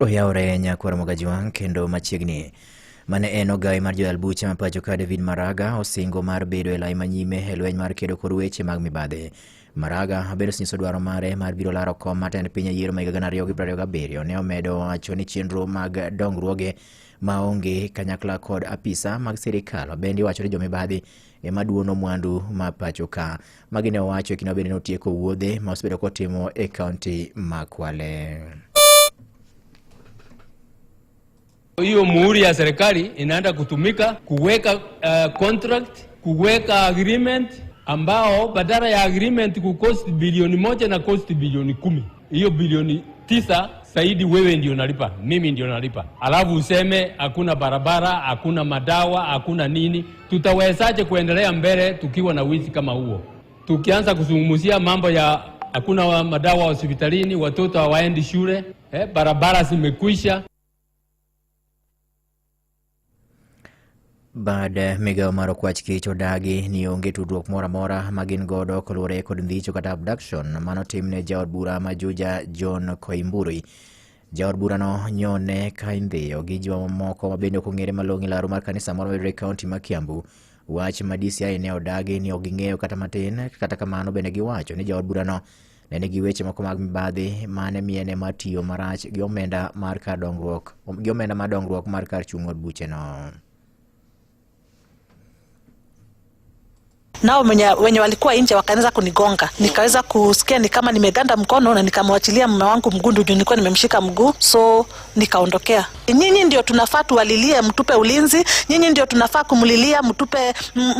Oyaore nyakwar Mogajiwang kendo machiegni mane en ogawi mar jodhal buche mapacho ka David Maraga osingo mar bedo e lai manyime e lweny mar kedo kod weche mag mibadhi. Maraga bende osenyiso dwaro mare mar biro laro kom mar tend piny e yiero ma higa 2027. Ne omedo wacho ni chenro mag dongruoge maonge kanyakla kod apisa mag sirikal bende wacho ni jomibadhi ema duono mwandu ma pacho ka. Magi ne owacho e kinde bende notieko wuodhe ma osebedo kotimo e kaunti ma Kwale. Hiyo muhuri ya serikali inaenda kutumika kuweka contract, kuweka agreement ambao badala ya agreement kukosti bilioni 1 na kosti bilioni 10. Hiyo bilioni 9 zaidi wewe ndio unalipa, mimi ndio nalipa. Alafu useme hakuna barabara, hakuna madawa, hakuna nini. Tutawezaje kuendelea mbele tukiwa na wizi kama huo? Tukianza kuzungumzia mambo ya hakuna madawa hospitalini, watoto hawaendi shule, barabara zimekwisha. Bad migao mar okwach kich odagi ni onge tudruok moro amora magin godo koluwore kod ndhicho kata abduction manotimne jaod bura ma Juja John Koimburi. Jaod burano nyone ka indhiyo gi jomamoko mabende ok ong'ere malong'o laro mar kanisa moro e kaunti ma Kiambu. Wach ma DCI ne odagi ni ok ging'eyo kata matin, kata kamano bende giwacho ni jaod burano ne nigi weche moko mag mibadhi mane miene mar tiyo marach gi omenda mar kar dongruok mar kar chung' od bucheno. Nao wenye walikuwa nje wakaanza kunigonga. Nikaweza kusikia ni kama nimeganda mkono na nikamwachilia mume wangu mgundu juu nilikuwa nimemshika mguu, so nikaondokea. Nyinyi ndio tunafaa tuwalilie mtupe ulinzi, nyinyi ndio tunafaa kumlilia mtupe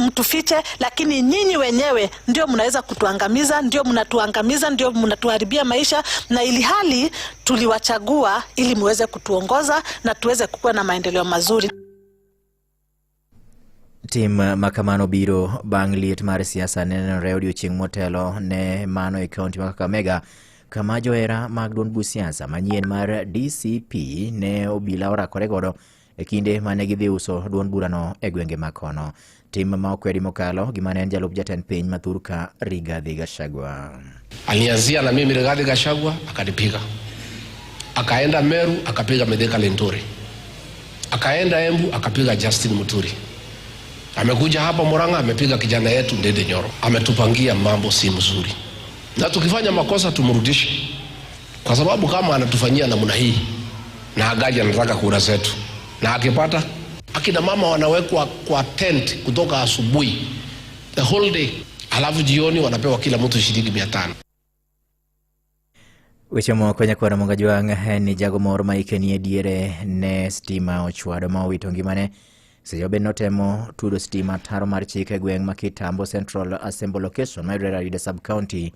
mtufiche, lakini nyinyi wenyewe ndio mnaweza kutuangamiza, ndio mnatuangamiza, ndio mnatuharibia maisha, na ili hali tuliwachagua ili muweze kutuongoza na tuweze kuwa na maendeleo mazuri. Tim makamano biro bang' liet mar siasa nenore odiochieng' motelo ne mano e kaunti ma Kakamega kama johera mag duond buch siasa manyien mar DCP ne obila orakore godo e kinde mane gidhi uso duond burano e gwenge ma kono. Tim ma okwedi mokalo gima ne en jalup jatend piny ma Thurka Rigathi Gachagua. Alianzia na mimi Rigathi Gachagua akanipiga. Akaenda Meru akapiga Mithika Linturi. Akaenda Embu akapiga Justin Muturi. Amekuja hapa Murang'a amepiga kijana yetu Ndede Nyoro. Ametupangia mambo si mzuri. Na tukifanya makosa tumrudishe. Kwa sababu kama anatufanyia namna hii na agaji anataka kura zetu. Na akipata akina mama wanawekwa kwa tent kutoka asubuhi the whole day. Alafu jioni wanapewa kila mtu shilingi 500. Weche moko nyakwar Mogajiwang ni jago moro ma ikenie diere ne stima ochwado ma owito ngimane. Seyo ben notemo tudo stima taro mar chike gweng' ma Kitambo Central Assembly Location ma Rarieda Sub County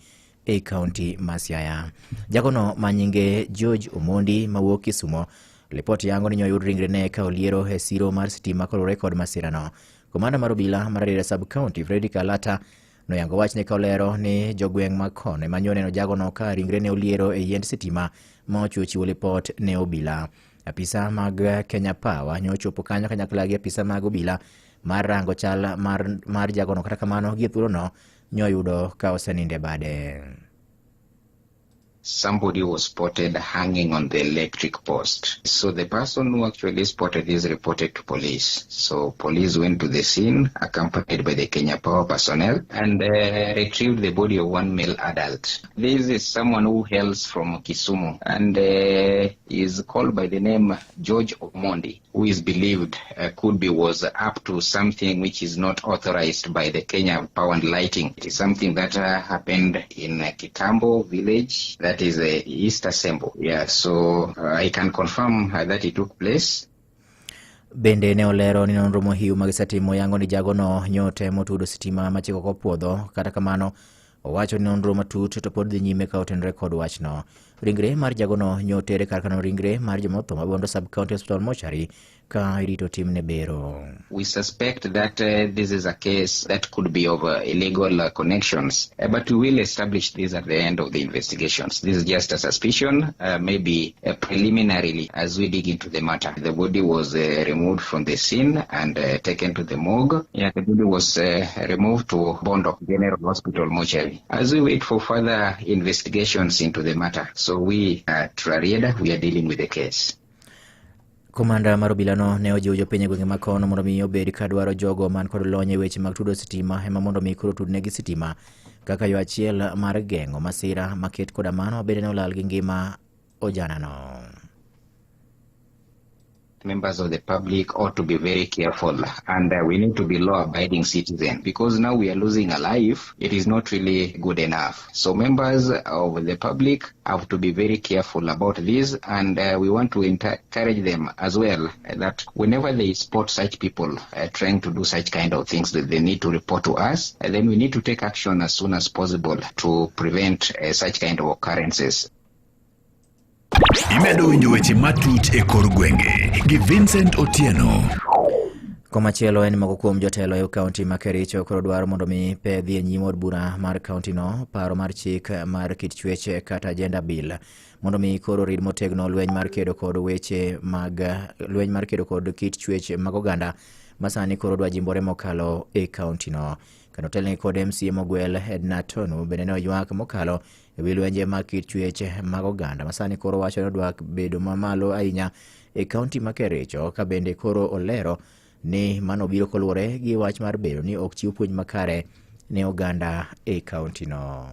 e County ma Siaya. Jagono manyinge George Omondi mawuok Kisumo ripoti yango ni nyoyud ringre ne ka oliero e siro mar stima kolore kod masirano. Komanda mar obila mar Rarieda Sub County Fredrick Alata noyango wachne ka olero ni jogweng' mag kono manyoneno jagono ka ringre ne oliero e yiend sitima ma ochiwo lipot ne obila. Apisa mag Kenya Power nyochopo kanyo kanyakla gi apisa mag obila mar rango chal mar jagono, kata kamano gi thuolono nyoyudo ka oseninde bade. Somebody was spotted hanging on the electric post. So the person who actually spotted this reported to police. So police went to the scene accompanied by the Kenya Power personnel and retrieved the body of one male adult. This is someone who hails from Kisumu and is called by the name George Omondi, who is believed was up to something which is not authorized by the Kenya Power and Lighting. It is something that happened in Kitambo village. That is the East Assembly. Yeah, so I can confirm that it took place. Bende ne olero ni nonro mohiu magisatimo yango ni jagono nyote motudo sitima machiko kopuodho, kata kamano owacho ni nonro matut to pod dhi nyime ka otenre kod wachno. Ringre mar jagono nyotere kar kano ringre mar jomotho ma Bondo Sub-County Hospital mortuary ka irito timne bero. We suspect that this is a case that could be of illegal connections, but we will establish this at the end of the investigations. This is just a suspicion, maybe preliminarily as we dig into the matter. The body was removed from the scene and taken to the morgue. Yeah, the body was removed to Bondo General Hospital mortuary. As we wait for further investigations into the matter, so we at Rarieda, we are dealing with the case. Komanda mar obilano ne ojiwo jopiny e gwenge ma kono mondo mi obed ka dwaro jogo man kod lony e weche mag tudo sitima ema mondo mi koro tudnegi sitima kaka yo achiel mar geng'o masira maket koda mano bende ne olal gi ngima ojanano. Members of the public ought to be very careful, and we need to be law-abiding citizens, because now we are losing a life. It is not really good enough. So members of the public have to be very careful about this, and we want to encourage them as well that whenever they spot such people trying to do such kind of things, that they need to report to us, and then we need to take action as soon as possible to prevent such kind of occurrences. Imedo winjo weche matut e kor gwenge gi Vincent Otieno. Komachielo en moko kuom jotelo e kaunti ma Kericho koro dwaro mondo mi pedhi e nyim od bura mar kaunti no paro mar chik mar kit chweche kata agenda bill mondo mi koro rid motegno lweny mar kedo kod kit chweche mag oganda masani koro dwa jimbore mokalo e kaunti no. Kanotelni kod MCA Mogwel Edna Tonu bende ne oywak mokalo e wi lwenje mag kit chweche mag oganda masani koro wacho ni odwa bedo mamalo ahinya e kaunti ma Kericho, ka bende koro olero ni mano biro koluwore gi wach mar bedo ni ok chiw puonj makare ne oganda e kaunti no.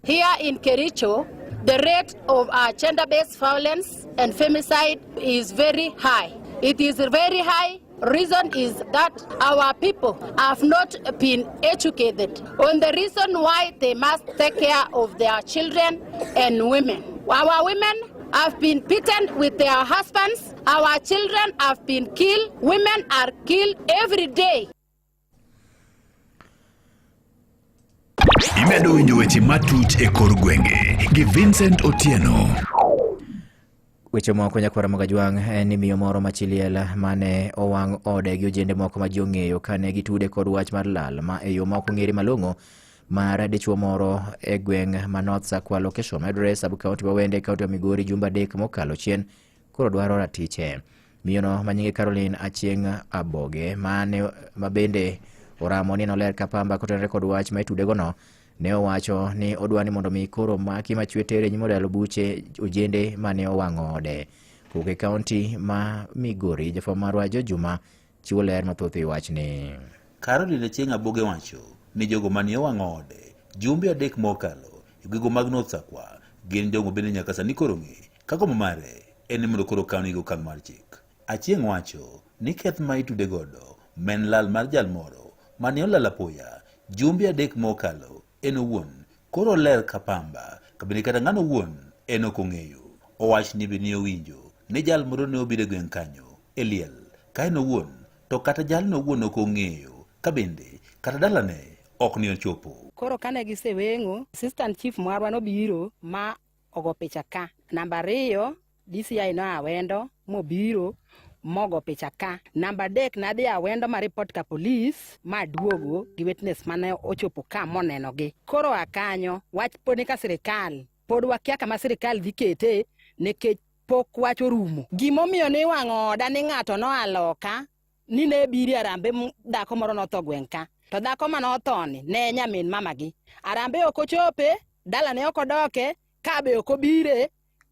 Here in Kericho, the rate of gender-based violence and femicide is very high. It is very high. Reason is that our people have not been educated on the reason why they must take care of their children and women. Our women have been beaten with their husbands. Our children have been killed. Women are killed every day. Imedo winjo weche matut e kor gwenge gi Vincent Otieno. Weche moko nyakwara Mogajwang' en ni miyo moro machiliel mane owang' ode gi ojende moko ma ji ong'eyo kane gitude kod wach mar lal ma e yo moko ng'ere malong'o mar dichuo moro e gweng' ma North Sakwa location medre sub-county Wawende kaunti ya Migori jumba adek mokalo chien koro dwaro ratiche. Miyono manyinge Caroline Achieng' Aboge ma bende oramo ni noler kapamba kotenre kod wach ma itudego no ne owacho ni odwani mondo mi koro maki machwe tere nyimo dalo buche ojende mane owang'o ode. Kuke kaunti ma Migori jafwambo marwa Jojuma chiwo ler mathoth e wachni. Caroline Achieng' Aboge wacho ni jogo mane owang'o ode jumbe adek mokalo e gwego mag North Sakwa gin jogo bende nyaka sani koro ng'e kako mare en mondo koro kauni go kang' mar chik. Achieng' wacho ni keth ma itude godo men lal mar jal moro mane olala poya jumbe adek mokalo en owuon koro ler kapamba kabini kata ng'ano owuon en ok ong'eyo. Owach ni bende owinjo ni jal moro ne obiro gweng' kanyo e liel ka en owuon to kata jal no owuon ok ong'eyo ka bende kata dalane ok ni ochopo. Koro kane giseweng'o, assistant chief marwa nobiro ma ogo picha ka. Namba 2 DCI no Awendo mobiro mogo picha ka. Namba 3 nadhi Awendo ma report ka police ma duogo gi witness mane ochopo ka moneno gi. Koro akanyo wach poni ka sirikal pod wakia kama sirikal dhi kete nekech pok wach orumo. Gimomiyo ne wang'o oda ni ng'ato no aloka ni ne biri arambe dhako moro notho gweng' ka. To dhako manothoni ne nyamin mamagi. Arambe ok ochope, dala ne ok odoke, ka be ok obire,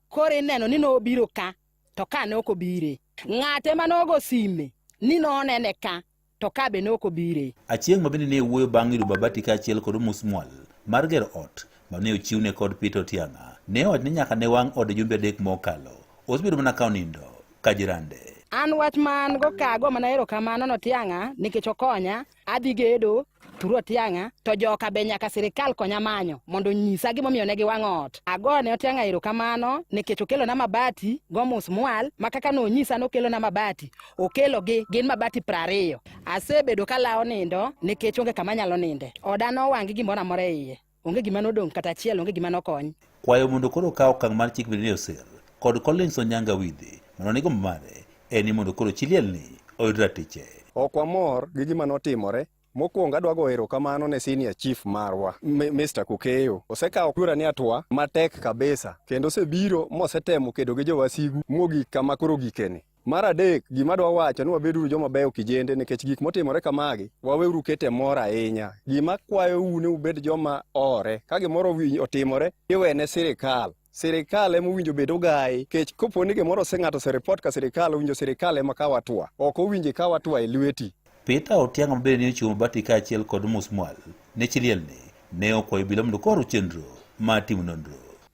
koro ineno ni no obiro ka, to ka ne ok obire. Ng'ate manogo sime ni no nene ka, to ka be ne ok obire. Achieng' mabende ne wuoyo bang' yudo Babati ka achiel kod musmwal mar gero ot mane ochiwne kod Peter Otiang'a. Ne ot ni nyaka ne wang' od jumbe adek mokalo. Osebedo mana ka onindo ka jirande. An wach man go kago mana erokamano no Otiang'a nikech okonya, adhi gedo turu Otiang'a to joka be nyaka sirikal konya manyo mondo nyisa gimomiyo ne giwang'o ot. Agone Otiang'a erokamano nikech okelo na mabati go musmwal ma kaka no nyisa nokelo na mabati, okelo gi gin mabati 20. Asebedo kalao nindo nikech onge kama nyalo ninde. Oda no wangi gimoro amora iye. Onge gima nodong' kata achiel, onge gima nokony. kwayo mondo koro kaw okang' mar chik bende osir kod Collins Onyanga Widhi mondo nigo mare en ni mondo koro chilielni oyud ratiche. Ok wamor gi gima notimore. Mokwongo adwa go erokamano ne senior chief marwa Mr. Kukeyo. Osekawo kura ni atwa matek kabisa kendo osebiro mosetemo kedo gi jowasigu mogik kama koro gikeni. Mar adek gima dwa wacho ni wabedo joma beyo kijende nikech gik motimore kamagi waweuru kete mor ahinya. Gima kwayo une ubed joma ore ka gimoro otimore iwene sirikal. Sirikal ema owinjo bedo gai kech kopo ni gimoro ng'ato osereport ka sirikal owinjo sirikal ema kawo atua. Ok owinjo kawo atua e lweti. Peter Otianga mabende ne ochung' Bati kaachiel kod Musmwal ne chilielni ne okwayo obila mondo koro chenro mar timo nonro.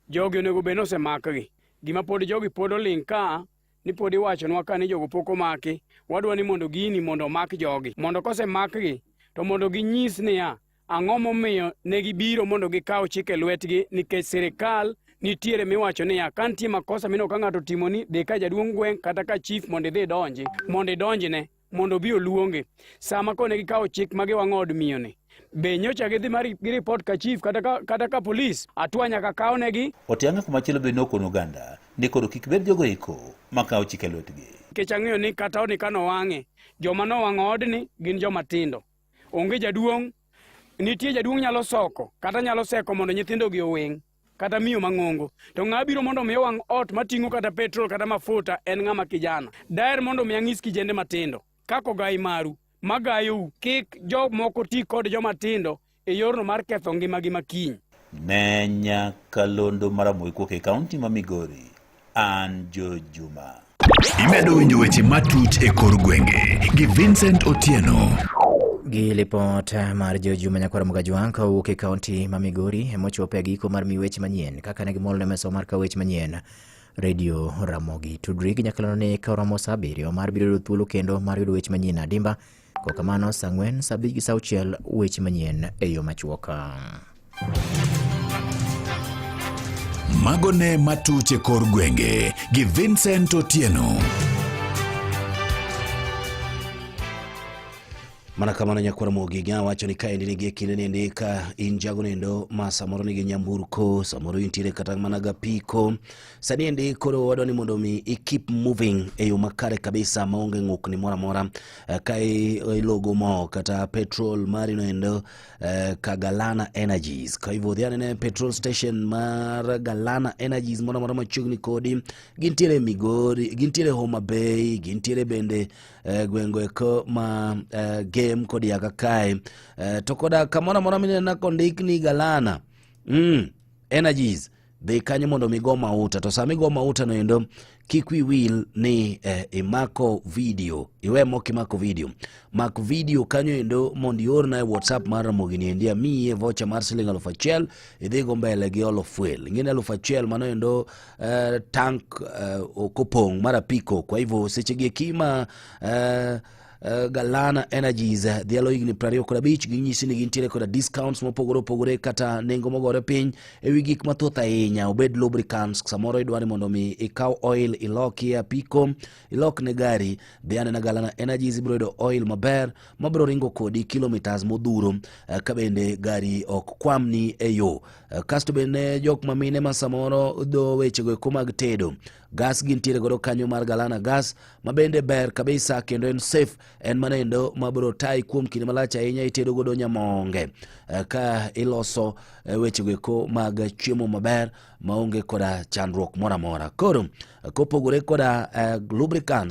Jogi onego bed nosemakgi. Gima pod jogi pod oling' ka ni pod iwachonwa ka ni jogo pok omaki. Wadwa ni mondo gini mondo omak jogi. Mondo kosemakgi to mondo ginyis niya ang'o momiyo ne gibiro mondo gikaw chike lwetgi nikech sirikal nitiere miwacho niya ka nitie makosa mino ka ng'ato timoni dhi ka jaduong' gweng' kata ka chief mondo idhi donji mondo idonjne mondo bi oluonge. Sama kone gikawo chik magi wang'o od miyoni. Be nyocha gidhi gi report ka chief kata ka polis atwa nyaka kawnegi. Otianga kumachielo be nokono oganda ni koro kik bed jogo eko makawo chike lwetgi. Nikech ang'eyo ni kata odni ka nowang'e joma nowang'o odni gin joma tindo. Onge jaduong', nitie jaduong' nyalo soko kata nyalo seko mondo nyithindogi oweng' kata miyo mang'ongo. To ng'a biro mondo mi wang' ot mating'o kata petrol kata mafuta en ng'ama kijana. Daher mondo mi ang'is kijende matindo kako gai maru magayou kik jomoko ti kod joma tindo e yorno mar ketho ngimagi makiny. Ne Nyakalondo Maramogi kuok e kaunti ma Migori, an Joe Juma. Imedo winjo weche matut e kor gwenge gi Vincent Otieno. Gi lipot mar Joe Juma nyakwara Mugajwang kawuok e kaunti ma Migori emochopo e giko mar miweche manyien kaka ne gimol ne meso mar kaweche manyien Radio Ramogi. Tudri gi Nyakalondo ne karomo saa 7 mar biro thuolo kendo mar yudo weche manyien adimba. Kokamano saa 4 saa 5 gi saa 6 weche manyien e yo machuoka. Magone matuche kor gwenge gi Vincent Otieno. Mana kamano Nyakwara Mogi gya wacho ni kaendi nigi kinde nende ka injago nendo ma samoro nigi nyamburko samoro intire kata mana gapiko sani ende koro wadwa ni mondo mi keep moving e yo makare kabisa maonge ng'ukni mora mora kai logo mo kata petrol mari nendo ka Galana Energies ka hivyo dhiane ne petrol station mar Galana Energies mora mora machugni kodi gintiere Migori gintiere Homa Bay gintiere bende gwengo eko ma game kodi yaka kai to koda kamona mona mine na kondik ni Galana Energies de kanyo mondo migo mauta to sami go mauta no endo kikwi will ni imako video iwe moki mako video mak video kanyo endo mondi orna WhatsApp mara mogini endia miye vocha mar siling 1,000 idhi go mbele gi olo fuel ngine 1,000 mano endo tank okopong mara piko kwa hivyo sechegi kima Galana Energies dhialo igni 25 ginyisi ni gintiere koda discounts mopogore kata nengo mogore piny ewi gik mathoth ahinya obed lubricants samoro idwani mondo mi ikaw oil iloki ya piko ilok ne gari dhiane na Galana Energies ibro yudo oil maber mabro ringo kodi kilometers modhuro kabende gari ok kwamni e yo kasto bende jok mamine ma samoro do wechego eko mag tedo gas gintiere godo kanyo mar Galana gas mabende ber kabisa kendo en safe en manendo mabro tai kuom kinde malach ahinya itedo godo nyamonge ka iloso wechego eko mag chiemo maber maonge koda chandruok mora mora koro kopogore koda lubricants